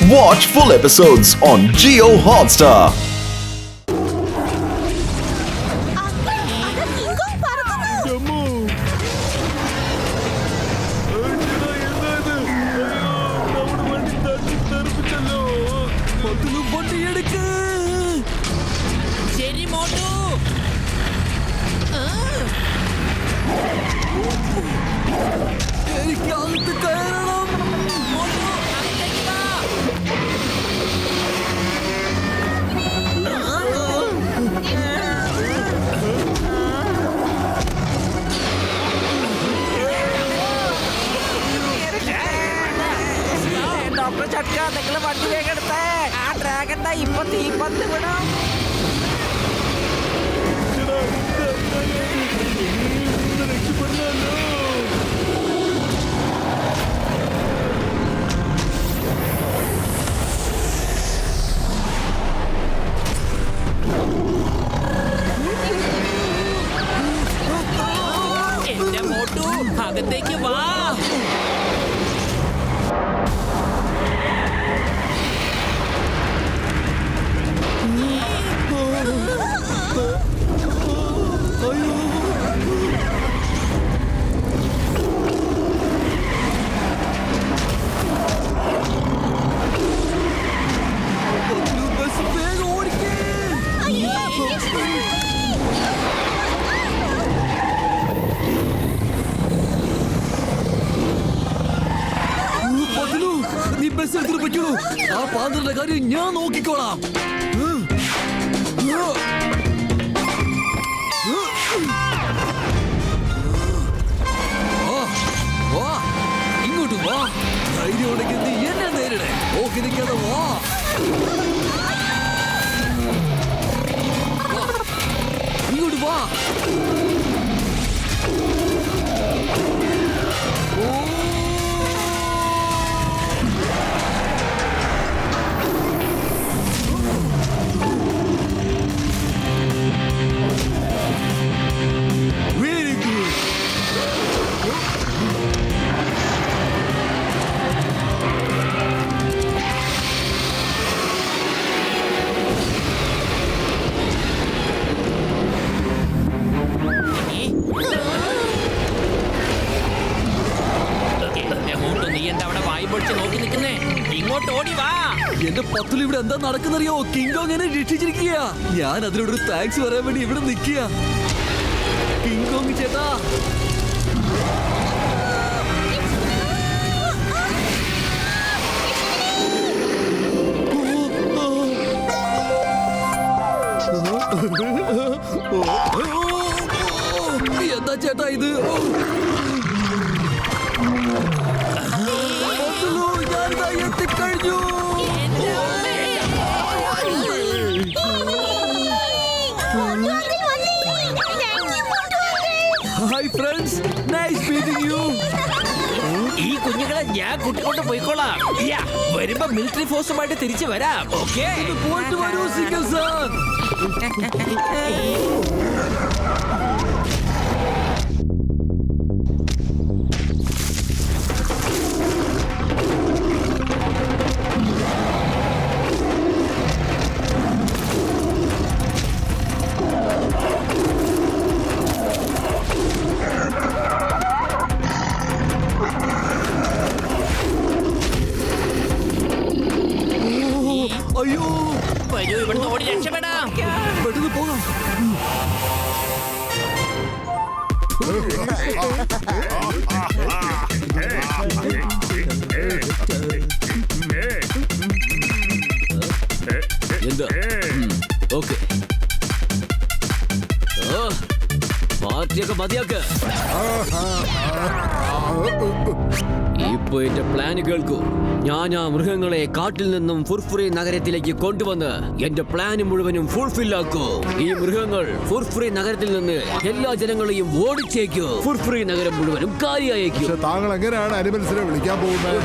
Watch full episodes on Jio Hotstar. വണ്ടി വേഗം എടുത്തേ. ആ ഡ്രാഗന്റെ ഇപ്പൊ തീപ്പന്ത് വിടാം. എന്റെ മോട്ടു അകത്തേക്ക് വാ. നീ ബസ് എടുത്തിട്ട് പറ്റുള്ളൂ. ആ പാന്തരുടെ കാര്യം ഞാൻ നോക്കിക്കോളാം. ഇങ്ങോട്ട് വാ. ധൈര്യം ഉണ്ടെങ്കിൽ നീ എന്നെ നേരിടേ. ഓക്കെ നിൽക്കാതെ വാ. ഇങ്ങോട്ട് വാ. എന്റെ പത്തുൽ ഇവിടെ എന്താ നടക്കുന്നറിയോ? കിങ്കോങ് എന്നെ രക്ഷിച്ചിരിക്കുക. ഞാൻ അതിനോടൊരു താങ്ക്സ് പറയാൻ വേണ്ടി ഇവിടെ നിൽക്കുക. കിങ്കോങ് ചേട്ടാ, എന്താ ചേട്ടാ ഇത്? എത്തിക്കഴിഞ്ഞു. Hi friends, nice meeting you. ഈ കുഞ്ഞുങ്ങളെ ഞാൻ കൂട്ടിക്കൊണ്ട് പോയിക്കോളാം. വരുമ്പോ മിലിറ്ററി ഫോഴ്സുമായിട്ട് തിരിച്ചു വരാം. ഓക്കെ, പോയിട്ട് വരൂ സിംഗൽ സാർ. അയ്യോ, വരൂ, ഇവിടുന്ന് ഓടി രക്ഷപ്പെടാം. പെട്ടെന്ന് പോകാം. എന്താ? ഓക്കെ, പാർട്ടിയൊക്കെ മതിയാക്ക്. ഇപ്പൊ എന്റെ പ്ലാന് കേൾക്കൂ. ഞാൻ ആ മൃഗങ്ങളെ കാട്ടിൽ നിന്നും ഫുർഫുറി നഗരത്തിലേക്ക് കൊണ്ടുവന്ന് എന്റെ പ്ലാന് മുഴുവനും ഫുൾഫിൽ ആക്കൂ. ഈ മൃഗങ്ങൾ ഫുർഫുറി നഗരത്തിൽ നിന്ന് എല്ലാ ജനങ്ങളെയും ഓടിച്ചേക്കൂ. ഫുർഫുറി നഗരം മുഴുവനും കാലിയായേക്കും. താങ്കൾ എങ്ങനെയാണ് അനിമൽസിനെ വിളിക്കാൻ പോകുന്നത്?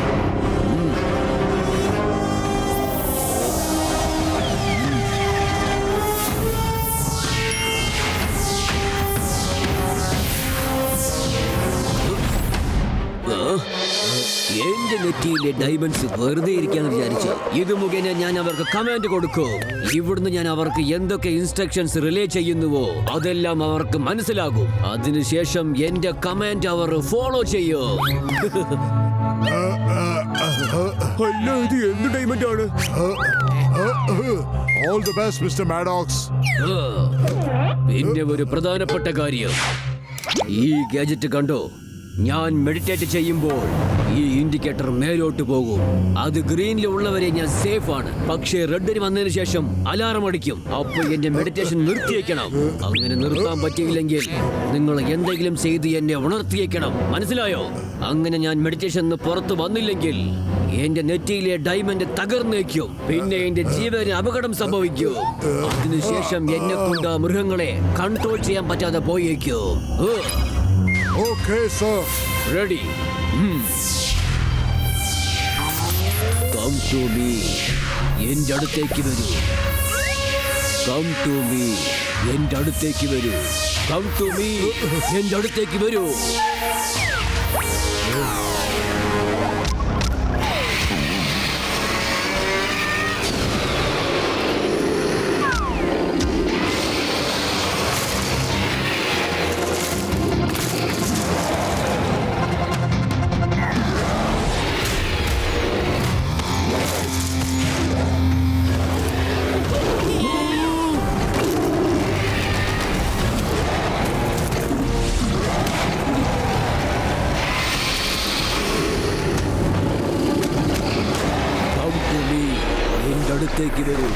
എന്റെ നെറ്റി നെറ്റിയിലെ ഡയമണ്ട്സ് വെറുതെ ഇരിക്കാന്ന് വിചാരിച്ചു. ഇത് മുഖേന ഞാൻ അവർക്ക് കമാൻഡ് കൊടുക്കും. ഇവിടുന്ന് ഞാൻ അവർക്ക് എന്തൊക്കെ ഇൻസ്ട്രക്ഷൻസ് റിലേ ചെയ്യുന്നുവോ അതെല്ലാം അവർക്ക് മനസ്സിലാകും. അതിനുശേഷം എന്റെ കമാൻഡ് അവർ ഫോളോ ചെയ്യും. അല്ല, ഇത് എന്ത് ഡയമണ്ട് ആണ്? All the best mister Maddox. പിന്നെ ഒരു പ്രധാനപ്പെട്ട കാര്യം, ഈ ഗാഡ്ജറ്റ് കണ്ടോ? ഞാൻ മെഡിറ്റേറ്റ് ചെയ്യുമ്പോൾ ഈ ഇൻഡിക്കേറ്റർ മേലോട്ട് പോകും. അത് ഗ്രീനിൽ ഉള്ളവരെ ഞാൻ സേഫ് ആണ്. പക്ഷേ റെഡിന് വന്നതിന് ശേഷം അലാറം അടിക്കും. അപ്പോൾ എന്റെ മെഡിറ്റേഷൻ നിർത്തിയേക്കണം. അങ്ങനെ നിർത്താൻ പറ്റിയില്ലെങ്കിൽ നിങ്ങൾ എന്തെങ്കിലും ചെയ്ത് എന്നെ ഉണർത്തിയേക്കണം. മനസ്സിലായോ? അങ്ങനെ ഞാൻ മെഡിറ്റേഷൻ പുറത്തു വന്നില്ലെങ്കിൽ എന്റെ നെറ്റിയിലെ ഡയമണ്ട് തകർന്നേക്കും. പിന്നെ എന്റെ ജീവന് അപകടം സംഭവിക്കും. അതിനുശേഷം എന്നെ കൊണ്ട് ആ മൃഗങ്ങളെ കൺട്രോൾ ചെയ്യാൻ പറ്റാതെ പോയേക്കും. Okay sir. Ready? Come to me. എന്റെ അടുത്തേക്ക് വരൂ. Come to me. എന്റെ അടുത്തേക്ക് വരൂ. Come to me. എന്റെ അടുത്തേക്ക് വരൂ. അടുത്തേക്ക് വരൂ.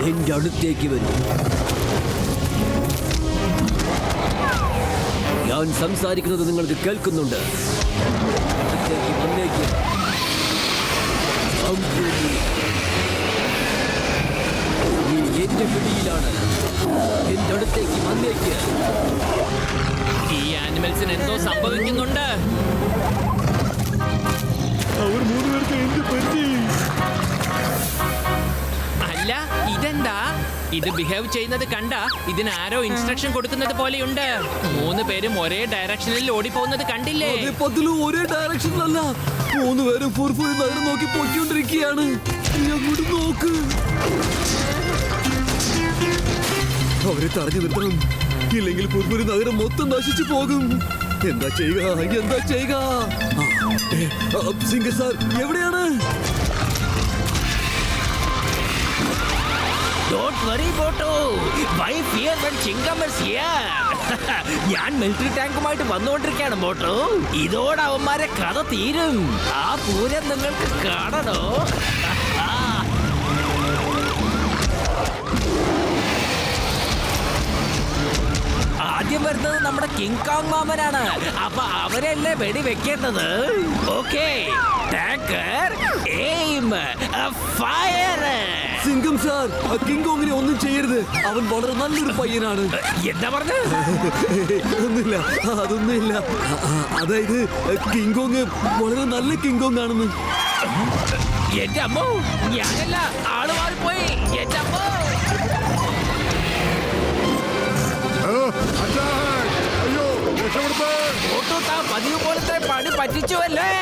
എന്റെ അടുത്തേക്ക് വരൂ. ഞാൻ സംസാരിക്കുന്നത് നിങ്ങൾക്ക് കേൾക്കുന്നുണ്ട്. അടുത്തേക്ക് വന്നേക്ക്. എന്റെ പിടിയിലാണ്. എന്റെ അടുത്തേക്ക് വന്നേക്ക്. ഈ ആനിമൽസിന് എന്തോ സംഭവിക്കുന്നുണ്ട്. അവർ 3 പേർക്ക് എന്ത് പറ്റി? അല്ല, ഇതെന്താ? ഇത് ബിഹേവ് ചെയ്യുന്നത് കണ്ട ഇതിന് ആരോ ഇൻസ്ട്രക്ഷൻ കൊടുക്കുന്നത് പോലെയുണ്ട്. 3 പേരും ഒരേ ഡയറക്ഷനിൽ ഓടിപ്പോകുന്നത് കണ്ടില്ലേ? ഒരേ ഡയറക്ഷനിലല്ല, 3 പേരും ഫുർഫുരി നഗരം നോക്കി പോയിക്കൊണ്ടിരിക്കുകയാണ്. അങ്ങോട്ട് നോക്ക്. അവരെ തടഞ്ഞു നിർത്തണം, ഇല്ലെങ്കിൽ ഫുർഫുരി നഗരം മൊത്തം നശിച്ചു പോകും. എന്താ ചെയ്യുക? സിംഗർ സാർ എവിടെയാണ്? Don't worry, Boto. Why fear when Chingam is here? ഞാൻ മിലിറ്ററി ടാങ്കുമായിട്ട് വന്നുകൊണ്ടിരിക്കുകയാണ് ബോട്ടോ. ഇതോടെ അവന്മാരെ കഥ തീരും. ആ പൂരം നിങ്ങൾക്ക് കാണണോ? ആദ്യം വരുന്നത് നമ്മുടെ കിങ് കോങ് മാമനാണ്. അപ്പൊ അവരല്ലേ വെടി വെക്കേണ്ടത്. Okay, tanker aim fire. Singam sir, king കോങ്ങിനെ ഒന്നും ചെയ്യരുത്. അവൻ വളരെ നല്ലൊരു പയ്യനാണ്. എന്താ പറഞ്ഞ? അതൊന്നുമില്ല. അതായത് കിങ് കോങ് വളരെ നല്ല കിങ് കോങ് ആണെന്ന്. എന്റെ അമ്മോ, ഞാനല്ല, ആള് മാറിപ്പോയി. എന്റെ അമ്മോ. അയ്യോ, രക്ഷപ്പെടുത്തേ. ഓട്ടോ, താൻ പതിവ് പോലത്തെ പണി പറ്റിച്ചുവല്ലേ?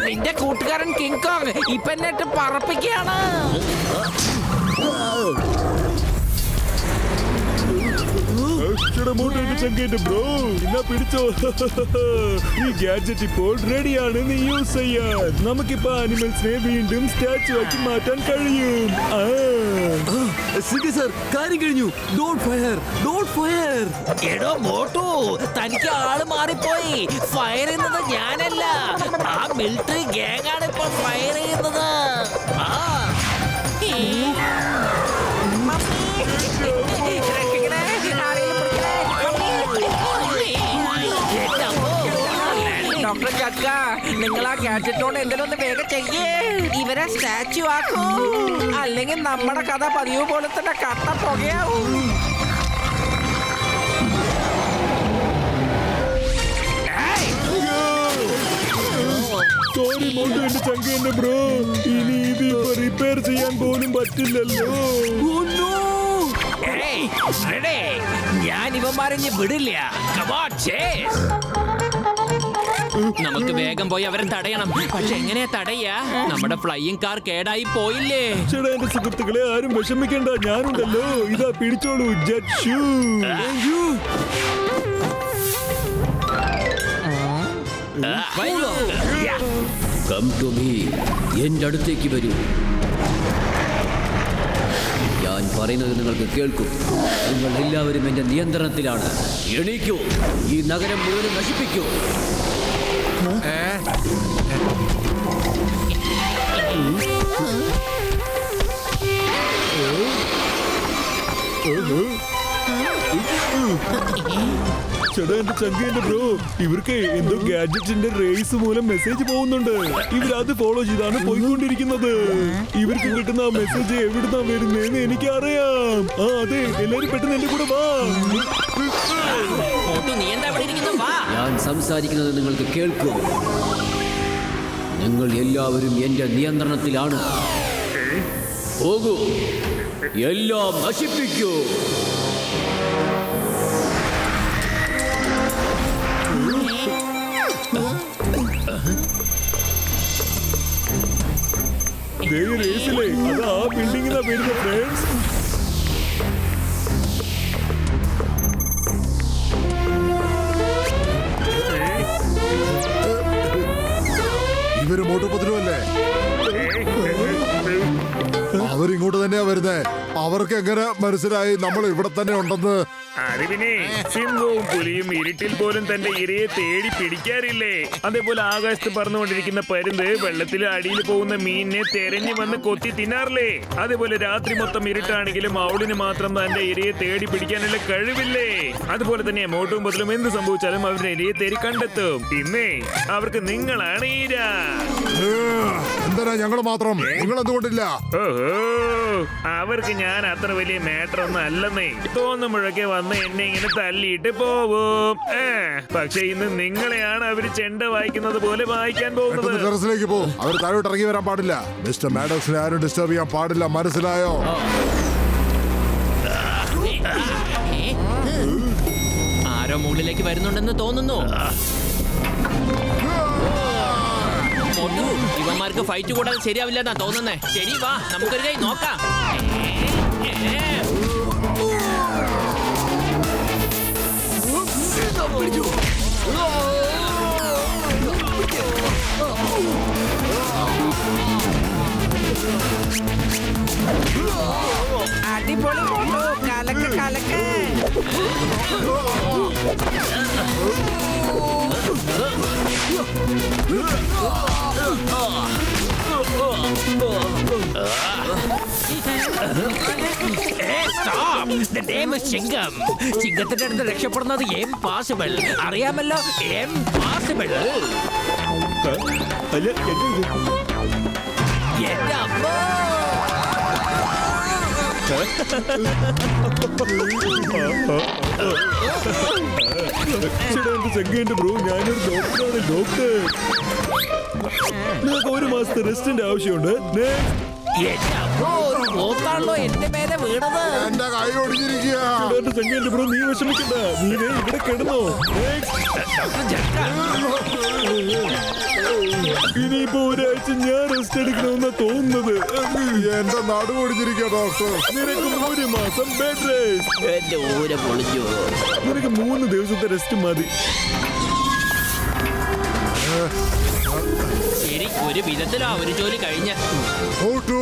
നിന്റെ കൂട്ടുകാരൻ കിങ് കോങ് ഇപ്പൊ എന്നിട്ട് പറപ്പിക്കുകയാണ്. ബ്രോ, എന്നാ പിടിച്ചോ. ഈ ഗാഡ്ജറ്റ് ഇപ്പോൾ റെഡിയാണ് നീ യൂസ് ചെയ്യാൻ. നമുക്കിപ്പോ ആനിമൽസിനെ വീണ്ടും സ്റ്റാച്ചു ആക്കി മാറ്റാൻ കഴിയും. സർ, കാര്യം കഴിഞ്ഞു. Don't fire. എടോ ബോട്ടു, തനിക്ക് ആള് മാറിപ്പോയി. ഫയർ ചെയ്യുന്നത് ഞാനല്ല, ആ മിലിറ്ററി ഗ്യാങ് ആണ് ഇപ്പൊ ഫയർ ചെയ്യുന്നത്. ഡോക്ടർ ചക്ക, നിങ്ങൾ ആ ഗാഡ്ജറ്റോട് എന്തെങ്കിലും ഒന്ന് വേഗം ചെയ്യേ. ഇവരെ സ്റ്റാച്ചു ആക്കൂ, അല്ലെങ്കിൽ നമ്മുടെ കഥ പതിവ് പോലെ തന്നെ കട്ട പുകയാവും. സോറി മോട്ടു, എന്റെ ചങ്ക എന്റെ ബ്രോ. ഇനി ഇത് ഇപ്പൊ റിപ്പയർ ചെയ്യാൻ പോലും പറ്റില്ലല്ലോ. ഏയ്, ready? ഞാൻ ഇവന്മാരെ വിടില്ല. Come on, chase. നമുക്ക് വേഗം പോയി അവരെ തടയണം. പക്ഷെ എങ്ങനെയാ തടയാ? നമ്മുടെ ഫ്ലൈയിങ് കാർ കേടായി പോയില്ലേ? ചേട്ടാ, എന്റെ സുഹൃത്തുക്കളെ ആരും വിഷമിക്കണ്ട, ഞാനുണ്ടല്ലോ. ഇതാ പിടിച്ചോളൂ, jet shoe. Come to me. എന്റെ അടുത്തേക്ക് വരൂ. ഞാൻ പറയുന്നത് നിങ്ങൾക്ക് കേൾക്കും. നിങ്ങൾ എല്ലാവരും എന്റെ നിയന്ത്രണത്തിലാണ്. എണീക്കൂ, ഈ നഗരം മുഴുവൻ നശിപ്പിക്കൂ. ചേട്ടാ, എന്റെ ചങ്കേന്റെ ബ്രോ, ഇവർക്ക് എന്തോ ഗാഡ്ജറ്റിന്റെ റേസ് മൂലം മെസ്സേജ് പോകുന്നുണ്ട്. ഇവരത് ഫോളോ ചെയ്താണ് പോയിക്കൊണ്ടിരിക്കുന്നത്. ഇവർക്ക് കിട്ടുന്ന ആ മെസ്സേജ് എവിടുന്നാ വരുന്നതെന്ന് എനിക്ക് അറിയാം. ആ അതെ, എല്ലാരും പെട്ടെന്ന് എന്റെ കൂടെ വാ. മോട്ടു, നീ എന്താ ഇവിടെ ഇരിക്കുന്നു? വാ. ഞാൻ സംസാരിക്കുന്നത് നിങ്ങൾക്ക് കേൾക്കൂ. നിങ്ങൾ എല്ലാവരും എന്റെ നിയന്ത്രണത്തിലാണ്. പോകൂ, എല്ലാം നശിപ്പിക്കൂ. റേസിലെ അത് ആ ബിൽഡിങ്ങിനാ വരുന്ന ഫ്രണ്ട്സ്. ഇവര് മോട്ടുപതിലുമല്ലേ? അവരിങ്ങോട്ട് തന്നെയാ വരുന്നേ. അവർക്ക് എങ്ങനെ മനസ്സിലായി നമ്മൾ ഇവിടെ തന്നെ ഉണ്ടെന്ന്? അത് പിന്നെ സിംഹവും പുലിയും ഇരുട്ടിൽ പോലും തന്റെ ഇരയെ തേടി പിടിക്കാറില്ലേ? അതേപോലെ ആകാശത്ത് പറന്നുകൊണ്ടിരിക്കുന്ന പരുന്ത് വെള്ളത്തിൽ അടിയിൽ പോകുന്ന മീനിനെ തെരഞ്ഞു വന്ന് കൊത്തി തിന്നാറില്ലേ? അതേപോലെ രാത്രി മൊത്തം ഇരുട്ടാണെങ്കിലും അവളിന് മാത്രം തന്റെ ഇരയെ തേടി പിടിക്കാനുള്ള കഴിവില്ലേ? അതുപോലെ തന്നെ മോട്ടും ബദലും എന്ത് സംഭവിച്ചാലും അവരുടെ ഇരയെ തേടി കണ്ടെത്തും. പിന്നെ അവർക്ക് നിങ്ങളാണ് ഇര. എന്താ ഞങ്ങൾ മാത്രം? നിങ്ങൾ എന്തുകൊണ്ടില്ല? ഓഹോ, അവർക്ക് ഞാൻ അത്ര വലിയ മാറ്റർ ഒന്നും അല്ലെന്നേ. തോന്നുമ്പോഴൊക്കെ വന്ന് എന്നെ ഇങ്ങനെ തല്ലിയിട്ട് പോവും. പക്ഷെ ഇന്ന് നിങ്ങളെയാണ് അവര് ചെണ്ട വായിക്കുന്നത് പോലെ വായിക്കാൻ പോകുന്നത്. ടെറസിലേക്ക് പോ. അവർ താഴോട്ട് ഇറങ്ങി വരാൻ പാടില്ല. മിസ്റ്റർ മാഡോക്സിനെ ആരും ഡിസ്റ്റർബ് ചെയ്യാൻ പാടില്ല, മനസ്സിലായോ? ആരോ മുകളിലേക്ക് വരുന്നുണ്ടെന്ന് തോന്നുന്നു. മോട്ടു, ഇവന്മാർക്ക് ഫൈറ്റ് കൂടാതെ ശരിയാവില്ലെന്നാ തോന്നുന്നേ. ശരി, വാ, നമുക്കൊരു കൈ നോക്കാം. അടിപൊളി മോട്ടു, കലക്ക് കലക്ക്. ചിങ്കം, ചിങ്കത്തിന്റെ അടുത്ത് രക്ഷപ്പെടുന്നത് ഇംപോസിബിൾ. അറിയാമല്ലോ, ഇംപോസിബിൾ. അല്ല, എന്റെ അമ്മോ, ചെങ്കേന്റെ ബ്രോ, ഞാനൊരു ഡോക്ടറാണ്. ഡോക്ടർ, നിങ്ങൾക്ക് 1 മാസത്തെ റെസ്റ്റിന്റെ ആവശ്യമുണ്ട്. എന്റെ അമ്മോ, ഒരു പോത്താണല്ലോ എന്റെ മേലെ വീണത്. എന്റെ കൈ ഒടിഞ്ഞിരിക്കുക. എന്റെ ചെങ്കേന്റെ ബ്രോ, നീ വിഷമിക്കണ്ട. നീ ഇവിടെ കിടന്നോ. ഡോക്ടർ ജക്ക, ഇനിയിപ്പോ ഒരാഴ്ച ഞാൻ റെസ്റ്റ് എടുക്കണമെന്നാ തോന്നുന്നത്. എന്റെ നടു ഒടിഞ്ഞിരിക്കുക ഡോക്ടർ. നിനക്ക് 1 മാസം ബെഡ് റെസ്റ്റ്. എന്റെ ഊര പൊളിഞ്ഞു. നിനക്ക് 3 ദിവസത്തെ റെസ്റ്റ് മതി. ശരി, ഒരു വിധത്തിലാ ഒരു ജോലി കഴിഞ്ഞ. മോട്ടു,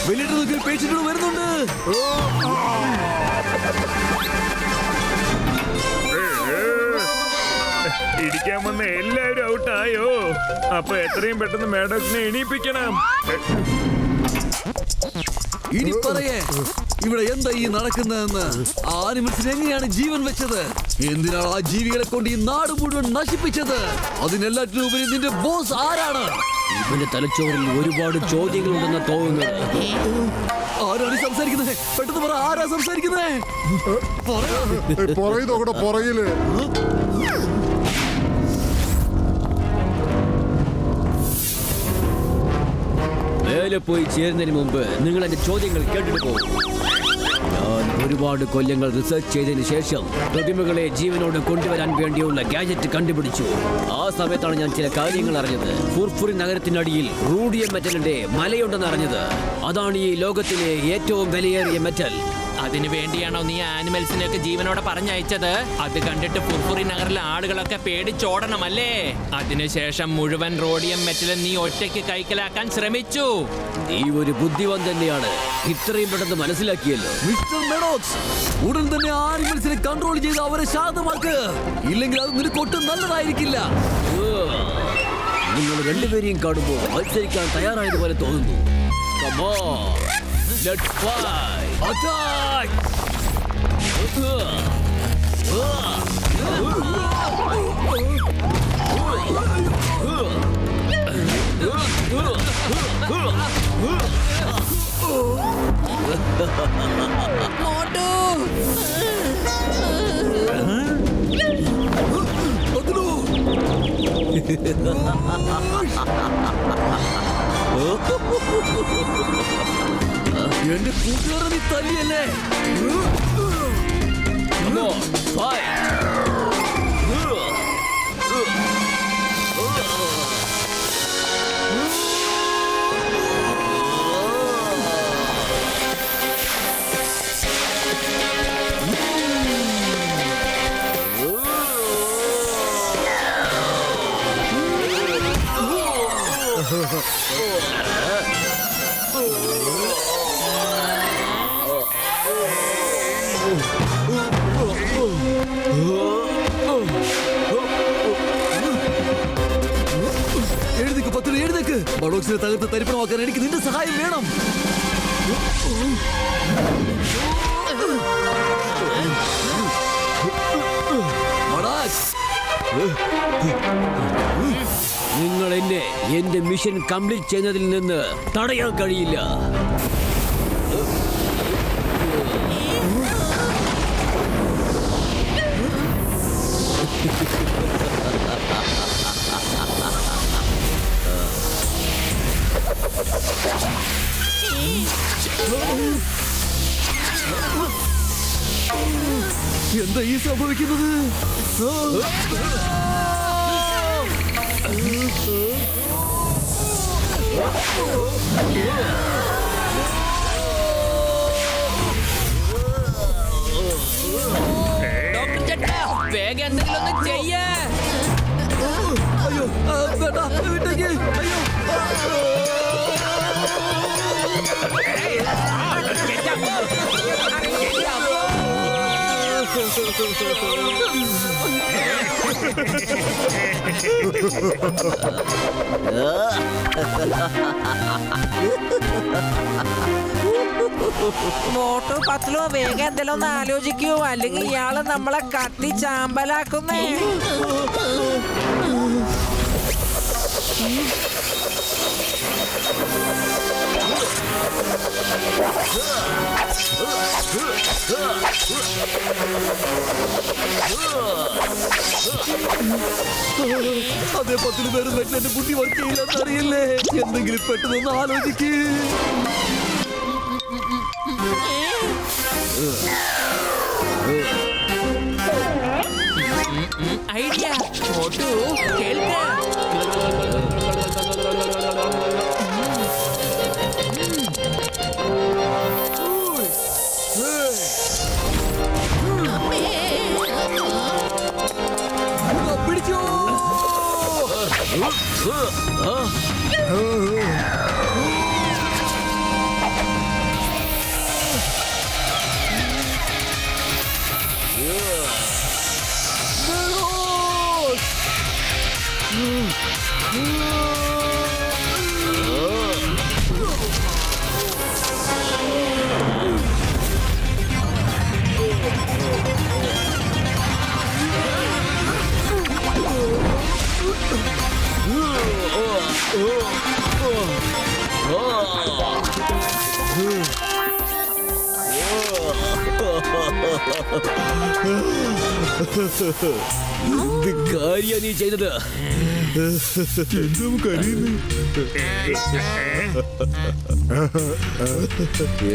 വലിയ പേഷ്യന്റുകൾ വരുന്നുണ്ട്. ഇരിക്കാൻ വന്ന എല്ലാവരും ഔട്ടായോ? അപ്പൊ എത്രയും പെട്ടെന്ന് മാഡോക്സിനെ എണീപ്പിക്കണം. ഇനി പറയേ, ഇവിടെ എന്താ ഈ നടക്കുന്നതെന്ന്? ആനിമൽസിന് എങ്ങനെയാണ് ജീവൻ വെച്ചത്? എന്തിനാണ് ആ ജീവികളെ കൊണ്ട് ഈ നാട് മുഴുവൻ നശിപ്പിച്ചത്? അതിനെല്ലാറ്റിനും ഉപരി നിന്റെ ബോസ് ആരാണ്? ഇവന്റെ തലച്ചോറിൽ ഒരുപാട് ചോദ്യങ്ങളുണ്ടെന്ന് തോന്നുന്നത്. ആരാണ് സംസാരിക്കുന്നത്? പെട്ടെന്ന് പറ, ആരാ സംസാരിക്കുന്നത്? പുറകെ നോക്കട്ടെ, പുറകില്. മേലെ പോയി ചേരുന്നതിന് മുമ്പ് നിങ്ങൾ എന്റെ ചോദ്യങ്ങൾ കേട്ടിട്ട് പോകും. ഞാൻ ഒരുപാട് കൊല്ലങ്ങൾ റിസർച്ച് ചെയ്തതിന് ശേഷം പ്രതിമകളെ ജീവനോട് കൊണ്ടുവരാൻ വേണ്ടിയുള്ള ഗാഡ്ജറ്റ് കണ്ടുപിടിച്ചു. ആ സമയത്താണ് ഞാൻ ചില കാര്യങ്ങൾ അറിഞ്ഞത്. ഫുർഫുറി നഗരത്തിനടിയിൽ റൂഡിയം മെറ്റലിന്റെ മലയുണ്ടെന്ന് അറിഞ്ഞത്. അതാണ് ഈ ലോകത്തിലെ ഏറ്റവും വിലയേറിയ മെറ്റൽ. അതിനു വേണ്ടിയാണോ നീ ആനിമൽസിനെയൊക്കെ ജീവനോടെ പറഞ്ഞയച്ചത്? അത് കണ്ടിട്ട് ഫുർഫുറി നഗറിലെ ആളുകളൊക്കെ പേടിച്ചോടണമല്ലേ? അതിനുശേഷം മുഴുവൻ റോഡിയം മെറ്റലും നീ ഒറ്റയ്ക്ക് കൈക്കലാക്കാൻ ശ്രമിച്ചു. നീ ഒരു ബുദ്ധിവൻ തന്നെയാണ്. ഇത്രയും പെട്ടെന്ന് മനസ്സിലാക്കിയല്ലോ. മിസ്റ്റർ മെഡോക്സ്, ഉടൻ തന്നെ ആനിമൽസിനെ കൺട്രോൾ ചെയ്ത് അവരെ ശാന്തമാക്ക്. ഇല്ലെങ്കിൽ അത് നിനക്ക് ഒട്ടും നല്ലതായിരിക്കില്ല. നിങ്ങൾ രണ്ടുപേരെയും കാണുമ്പോൾ മത്സരിക്കാൻ തയ്യാറായതുപോലെ തോന്നുന്നു. Come on, let's fight. Attack! എന്റെ കൂട്ടുകാരെ നീ തല്ലിയല്ലേ? Come on, fight. എഴുന്നേക്ക് പത്തില്, എഴുന്നേക്ക്. ബഡോക്സിനെ തകർത്ത് തരിപ്പണമാക്കാൻ എനിക്ക് നിന്റെ സഹായം വേണം. നിങ്ങൾ എന്റെ മിഷൻ കംപ്ലീറ്റ് ചെയ്യുന്നതിൽ നിന്ന് തടയാൻ കഴിയില്ല. എന്താ ഈ സംഭവിക്കുന്നത്? ഡോക്ടർ ചേട്ടാ, വേഗം എന്തെങ്കിലും ഒന്ന് ചെയ്യേ. അയ്യോ, വേണ്ട, വിട്ടേക്ക്. അയ്യോ. മോട്ടു പത്തിലോ വേഗം എന്തെങ്കിലും ഒന്ന് ആലോചിക്കൂ, അല്ലെങ്കിൽ ഇയാള് നമ്മളെ കത്തി ചാമ്പലാക്കുന്നേ. അതേ പത്തിന് പേരും വെച്ച് എന്റെ ബുദ്ധി വർക്ക് ചെയ്യില്ലെന്ന് അറിയില്ലേ? എന്തെങ്കിലും പെട്ടെന്ന് ആലോചിക്ക്. ഐഡിയ മോട്ടു, കേൾക്ക. പിടിച്ചോ. എന്ത് കാര്യ നീ ചെയ്തത്?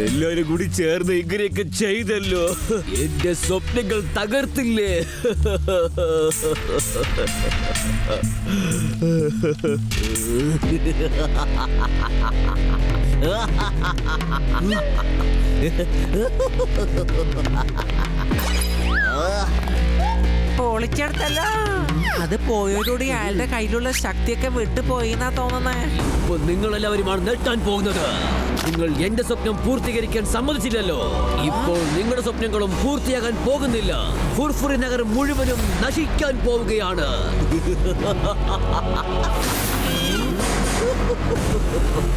എല്ലാരും കൂടി ചേർന്ന് ഇങ്ങനെയൊക്കെ ചെയ്തല്ലോ. എന്റെ സ്വപ്നങ്ങൾ തകർത്തില്ലേ? പൊളിച്ചെടുത്തല്ല. അത് പോയതോടുകൂടി അയാളുടെ കയ്യിലുള്ള ശക്തിയൊക്കെ വിട്ടുപോയി എന്നാ തോന്നുന്നേ. ഇപ്പൊ നിങ്ങൾ എല്ലാവരുമാണ് നെട്ടാൻ പോകുന്നത്. നിങ്ങൾ എന്റെ സ്വപ്നം പൂർത്തീകരിക്കാൻ സമ്മതിച്ചില്ലല്ലോ. ഇപ്പോൾ നിങ്ങളുടെ സ്വപ്നങ്ങളും പൂർത്തിയാകാൻ പോകുന്നില്ല. ഫുർഫുറി നഗർ മുഴുവനും നശിക്കാൻ പോവുകയാണ്.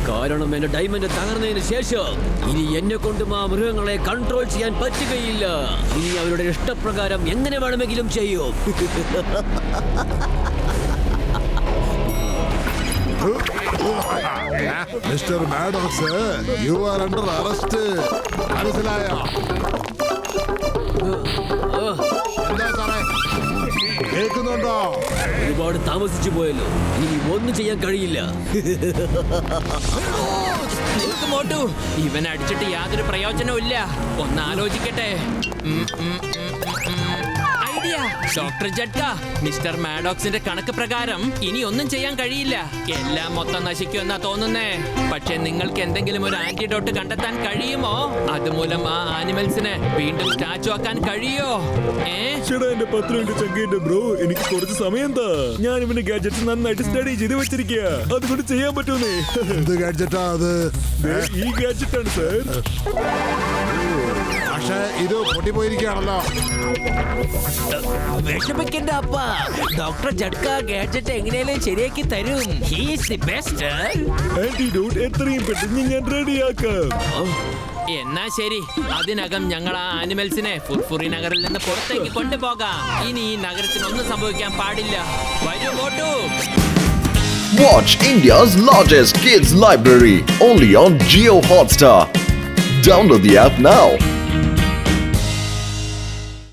കാരണം എന്റെ ഡയമണ്ട് തകർന്നതിന് ശേഷം ഇനി എന്നെ കൊണ്ടും ആ മൃഗങ്ങളെ കൺട്രോൾ ചെയ്യാൻ പറ്റുകയില്ല. ഇനി അവരുടെ ഇഷ്ടപ്രകാരം എങ്ങനെ വേണമെങ്കിലും ചെയ്യും. Mister Maddox, you are under arrest. മനസ്സിലായോ? എന്താ സാറേ, കേൾക്കുന്നുണ്ടോ? ഒരുപാട് താമസിച്ചു പോയല്ലോ. ഇനി ഒന്നും ചെയ്യാൻ കഴിയില്ല. മോട്ടു, ഇവൻ അടിച്ചിട്ട് യാതൊരു പ്രയോജനവും ഇല്ല. ഒന്ന് ആലോചിക്കട്ടെ. ഐഡിയ. ഡോക്ടർ ജഡ്ക, മിസ്റ്റർ മാഡോക്സിന്റെ കണക്ക് പ്രകാരം ഇനി ഒന്നും ചെയ്യാൻ കഴിയില്ല. എല്ലാം മൊത്തം നശിക്കുമെന്നാ തോന്നുന്നേ. പക്ഷെ നിങ്ങൾക്ക് എന്തെങ്കിലും ഒരു ആന്റിഡോട്ട് കണ്ടെത്താൻ കഴിയുമോ? അതുമൂലം ആ ആനിമൽസിനെ വീണ്ടും സ്റ്റാച്ചു ആക്കാൻ കഴിയോ? എന്റെ 10 മിനിറ്റ് ചങ്കേന്റെ ബ്രോ, എനിക്ക് കുറച്ച് സമയം താ. ഞാൻ ഇവന്റെ ഗാഡ്ജറ്റ്സ് നന്നായിട്ട് സ്റ്റഡി ചെയ്ത് വെച്ചിരിക്കുക. അതുകൊണ്ട് ചെയ്യാൻ പറ്റുമേ. എന്ത് ഗാഡ്ജറ്റാ അത്? ഈ ഗാഡ്ജറ്റ് ആണ് സർ. പക്ഷേ ഇത് പൊട്ടിപ്പോയിരിക്കുകയാണല്ലോ. വിഷമിക്കണ്ട അപ്പ, ഡോക്ടർ ജഡ്ക ഗാഡ്ജറ്റ് എങ്ങനെയാലും ശരിയാക്കി തരും. He is the best. Antidote എത്രയും പെട്ടെന്ന് ഞാൻ റെഡിയാക്കാം. എന്നാ ശരി, അതിനകം ഞങ്ങൾ ആ ആനിമൽസിനെ ഫുർഫുറി നഗറിൽ നിന്ന് പുറത്തേക്ക് കൊണ്ടുപോകാം. ഇനി ഈ നഗരത്തിന് ഒന്നും സംഭവിക്കാൻ പാടില്ല. വരൂ Motu. Watch India's largest kids library only on Jio Hotstar. Download the app now.